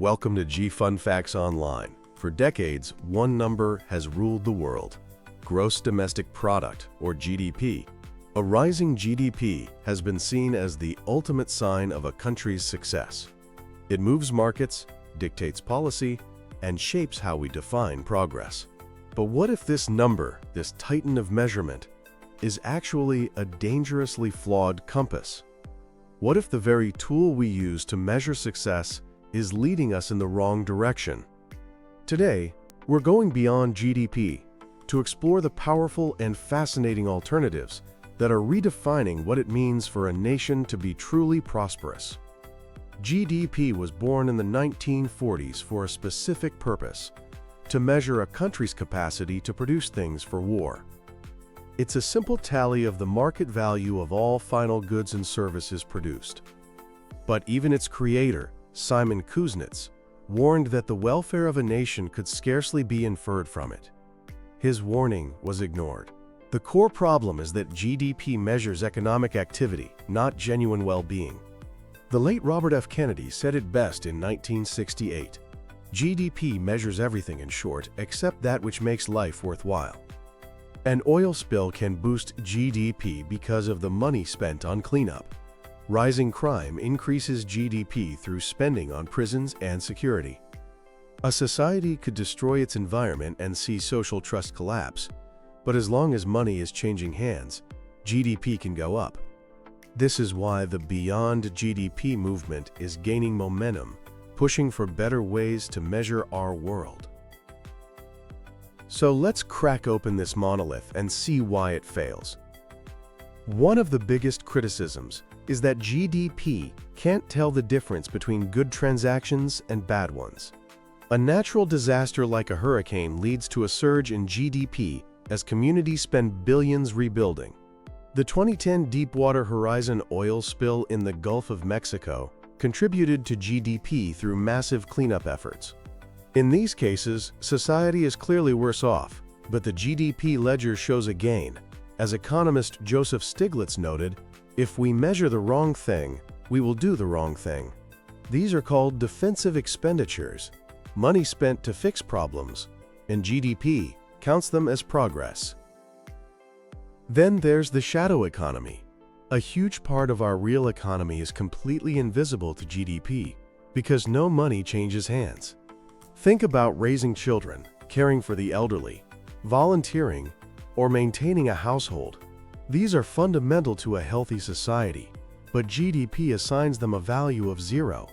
Welcome to G Fun Facts Online. For decades, one number has ruled the world: gross domestic product, or GDP. A rising GDP has been seen as the ultimate sign of a country's success. It moves markets, dictates policy, and shapes how we define progress. But what if this number, this titan of measurement, is actually a dangerously flawed compass? What if the very tool we use to measure success is leading us in the wrong direction? Today, we're going beyond GDP to explore the powerful and fascinating alternatives that are redefining what it means for a nation to be truly prosperous. GDP was born in the 1940s for a specific purpose: to measure a country's capacity to produce things for war. It's a simple tally of the market value of all final goods and services produced. But even its creator, Simon Kuznets, warned that the welfare of a nation could scarcely be inferred from it. His warning was ignored. The core problem is that GDP measures economic activity, not genuine well-being. The late Robert F. Kennedy said it best in 1968. GDP measures everything, in short, except that which makes life worthwhile. An oil spill can boost GDP because of the money spent on cleanup. Rising crime increases GDP through spending on prisons and security. A society could destroy its environment and see social trust collapse, but as long as money is changing hands, GDP can go up. This is why the Beyond GDP movement is gaining momentum, pushing for better ways to measure our world. So let's crack open this monolith and see why it fails. One of the biggest criticisms is that GDP can't tell the difference between good transactions and bad ones. A natural disaster like a hurricane leads to a surge in GDP as communities spend billions rebuilding. The 2010 Deepwater Horizon oil spill in the Gulf of Mexico contributed to GDP through massive cleanup efforts. In these cases, society is clearly worse off, but the GDP ledger shows a gain. As economist Joseph Stiglitz noted, "If we measure the wrong thing, we will do the wrong thing." These are called defensive expenditures, money spent to fix problems, and GDP counts them as progress. Then there's the shadow economy. A huge part of our real economy is completely invisible to GDP because no money changes hands. Think about raising children, caring for the elderly, volunteering, or maintaining a household. These are fundamental to a healthy society, but GDP assigns them a value of zero.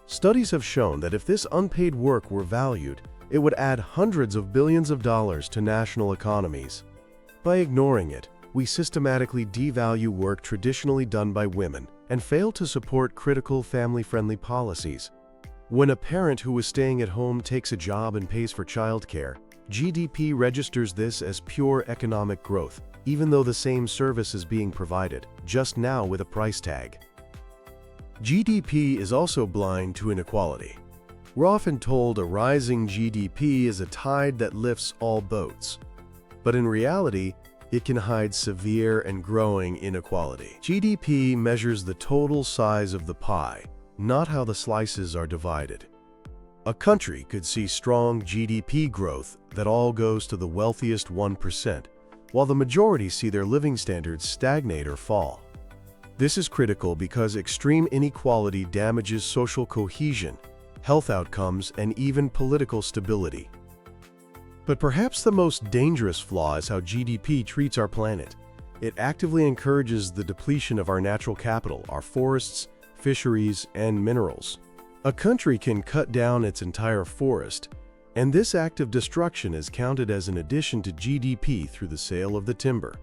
Studies have shown that if this unpaid work were valued, it would add hundreds of billions of dollars to national economies. By ignoring it, we systematically devalue work traditionally done by women and fail to support critical family-friendly policies. When a parent who is staying at home takes a job and pays for childcare, GDP registers this as pure economic growth, even though the same service is being provided, just now with a price tag. GDP is also blind to inequality. We're often told a rising GDP is a tide that lifts all boats. But in reality, it can hide severe and growing inequality. GDP measures the total size of the pie, not how the slices are divided. A country could see strong GDP growth that all goes to the wealthiest 1%, while the majority see their living standards stagnate or fall. This is critical because extreme inequality damages social cohesion, health outcomes, and even political stability. But perhaps the most dangerous flaw is how GDP treats our planet. It actively encourages the depletion of our natural capital, our forests, fisheries, and minerals. A country can cut down its entire forest, and this act of destruction is counted as an addition to GDP through the sale of the timber.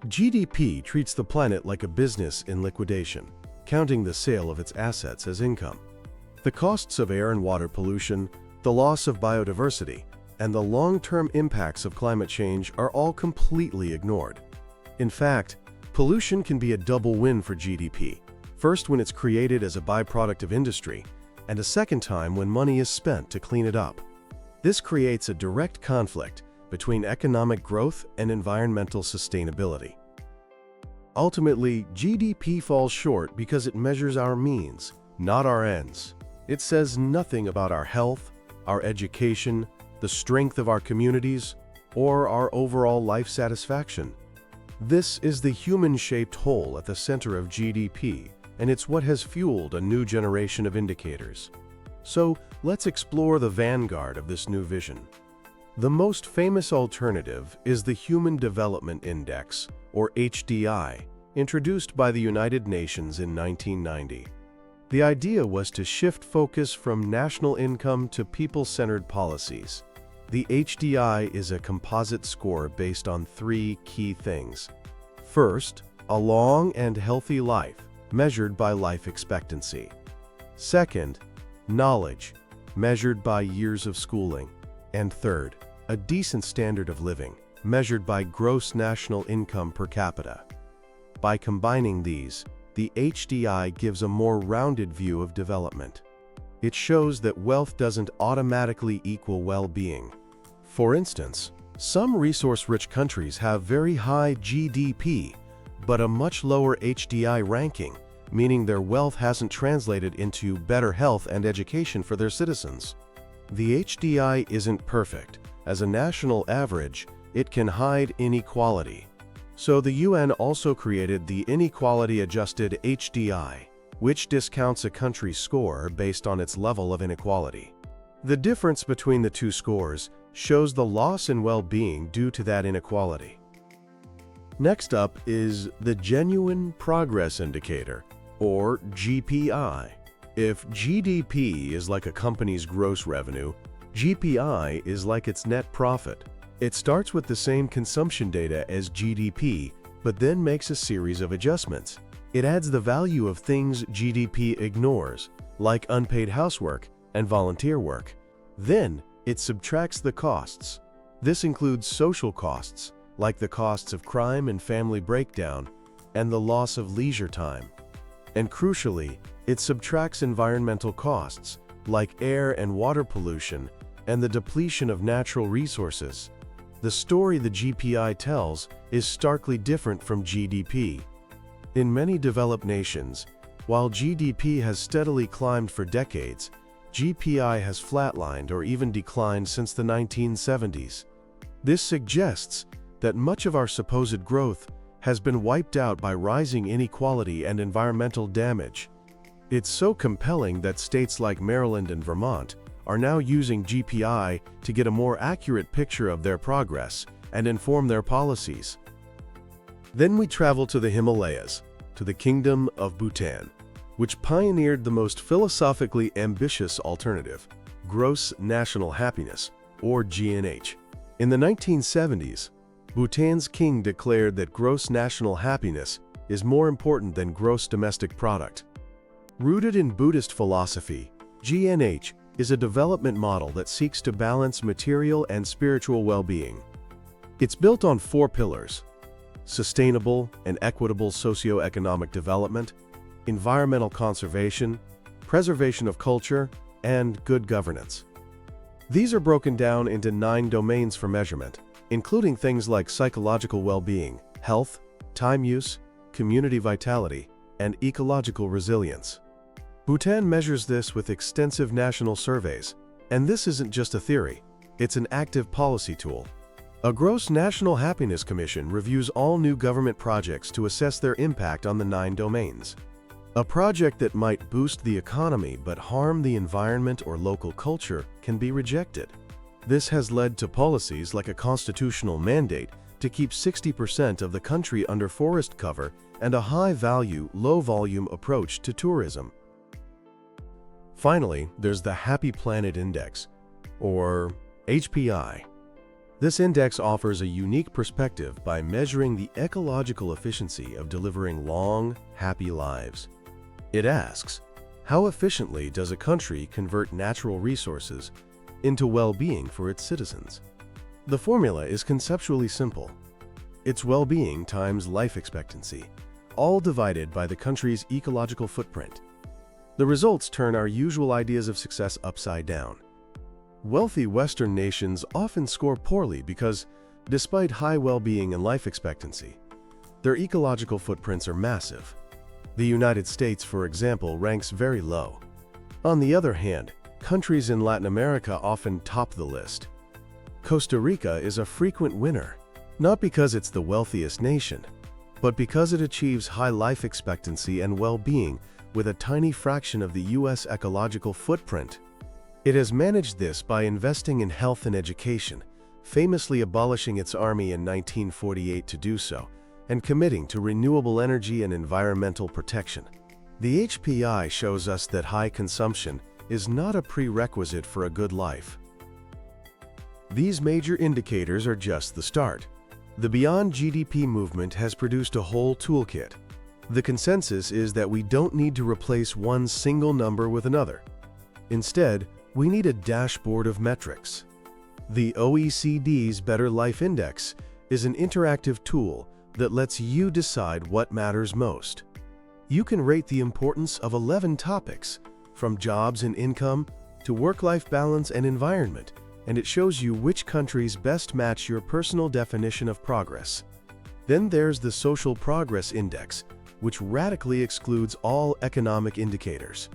GDP treats the planet like a business in liquidation, counting the sale of its assets as income. The costs of air and water pollution, the loss of biodiversity, and the long-term impacts of climate change are all completely ignored. In fact, pollution can be a double win for GDP. First, when it's created as a byproduct of industry, and a second time when money is spent to clean it up. This creates a direct conflict between economic growth and environmental sustainability. Ultimately, GDP falls short because it measures our means, not our ends. It says nothing about our health, our education, the strength of our communities, or our overall life satisfaction. This is the human-shaped hole at the center of GDP, and it's what has fueled a new generation of indicators. So, let's explore the vanguard of this new vision. The most famous alternative is the Human Development Index, or HDI, introduced by the United Nations in 1990. The idea was to shift focus from national income to people-centered policies. The HDI is a composite score based on three key things. First, a long and healthy life, measured by life expectancy. Second, knowledge, measured by years of schooling. And third, a decent standard of living, measured by gross national income per capita. By combining these, the HDI gives a more rounded view of development. It shows that wealth doesn't automatically equal well-being. For instance, some resource-rich countries have very high GDP, but a much lower HDI ranking, meaning their wealth hasn't translated into better health and education for their citizens. The HDI isn't perfect. As a national average, it can hide inequality. So the UN also created the Inequality-Adjusted HDI, which discounts a country's score based on its level of inequality. The difference between the two scores shows the loss in well-being due to that inequality. Next up is the Genuine Progress Indicator, or GPI. If GDP is like a company's gross revenue, GPI is like its net profit. It starts with the same consumption data as GDP, but then makes a series of adjustments. It adds the value of things GDP ignores, like unpaid housework and volunteer work. Then, it subtracts the costs. This includes social costs, like the costs of crime and family breakdown, and the loss of leisure time. And crucially, it subtracts environmental costs, like air and water pollution, and the depletion of natural resources. The story the GPI tells is starkly different from GDP. In many developed nations, while GDP has steadily climbed for decades, GPI has flatlined or even declined since the 1970s. This suggests that much of our supposed growth has been wiped out by rising inequality and environmental damage. It's so compelling that states like Maryland and Vermont are now using GPI to get a more accurate picture of their progress and inform their policies. Then we travel to the Himalayas, to the Kingdom of Bhutan, which pioneered the most philosophically ambitious alternative, gross national happiness, or GNH. In the 1970s, Bhutan's king declared that gross national happiness is more important than gross domestic product. Rooted in Buddhist philosophy, GNH is a development model that seeks to balance material and spiritual well-being. It's built on four pillars: sustainable and equitable socio-economic development, environmental conservation, preservation of culture, and good governance. These are broken down into 9 domains for measurement, including things like psychological well-being, health, time use, community vitality, and ecological resilience. Bhutan measures this with extensive national surveys, and this isn't just a theory, it's an active policy tool. A Gross National Happiness Commission reviews all new government projects to assess their impact on the 9 domains. A project that might boost the economy but harm the environment or local culture can be rejected. This has led to policies like a constitutional mandate to keep 60% of the country under forest cover and a high-value, low-volume approach to tourism. Finally, there's the Happy Planet Index, or HPI. This index offers a unique perspective by measuring the ecological efficiency of delivering long, happy lives. It asks, how efficiently does a country convert natural resources into well-being for its citizens? The formula is conceptually simple. It's well-being times life expectancy, all divided by the country's ecological footprint. The results turn our usual ideas of success upside down. Wealthy Western nations often score poorly because, despite high well-being and life expectancy, their ecological footprints are massive. The United States, for example, ranks very low. On the other hand, countries in Latin America often top the list. Costa Rica is a frequent winner, not because it's the wealthiest nation, but because it achieves high life expectancy and well-being with a tiny fraction of the U.S. ecological footprint. It has managed this by investing in health and education, famously abolishing its army in 1948 to do so, and committing to renewable energy and environmental protection. The HPI shows us that high consumption is not a prerequisite for a good life. These major indicators are just the start. The Beyond GDP movement has produced a whole toolkit. The consensus is that we don't need to replace one single number with another. Instead, we need a dashboard of metrics. The OECD's Better Life Index is an interactive tool that lets you decide what matters most. You can rate the importance of 11 topics, from jobs and income to work-life balance and environment, and it shows you which countries best match your personal definition of progress. Then there's the Social Progress Index, which radically excludes all economic indicators.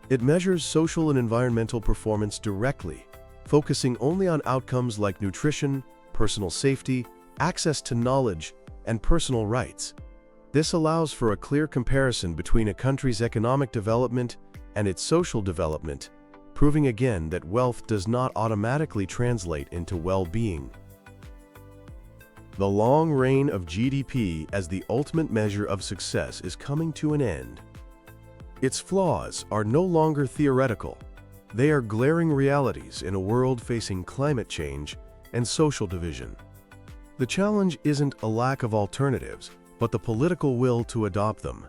It measures social and environmental performance directly, focusing only on outcomes like nutrition, personal safety, access to knowledge, and personal rights. This allows for a clear comparison between a country's economic development and its social development, proving again that wealth does not automatically translate into well-being. The long reign of GDP as the ultimate measure of success is coming to an end. Its flaws are no longer theoretical. They are glaring realities in a world facing climate change and social division. The challenge isn't a lack of alternatives, but the political will to adopt them.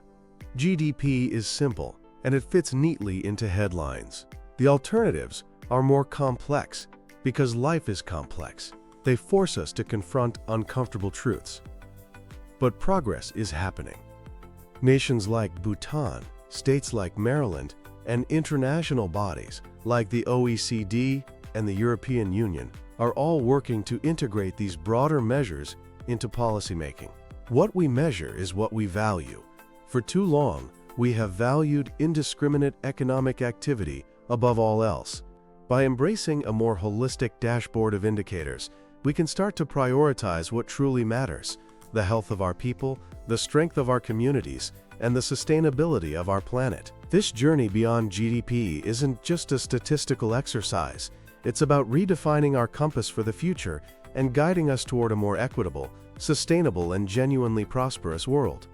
GDP is simple, and it fits neatly into headlines. The alternatives are more complex because life is complex. They force us to confront uncomfortable truths. But progress is happening. Nations like Bhutan, states like Maryland, and international bodies like the OECD and the European Union are all working to integrate these broader measures into policymaking. What we measure is what we value. For too long, we have valued indiscriminate economic activity above all else. By embracing a more holistic dashboard of indicators, we can start to prioritize what truly matters: the health of our people, the strength of our communities, and the sustainability of our planet. This journey beyond GDP isn't just a statistical exercise. It's about redefining our compass for the future and guiding us toward a more equitable, sustainable, and genuinely prosperous world.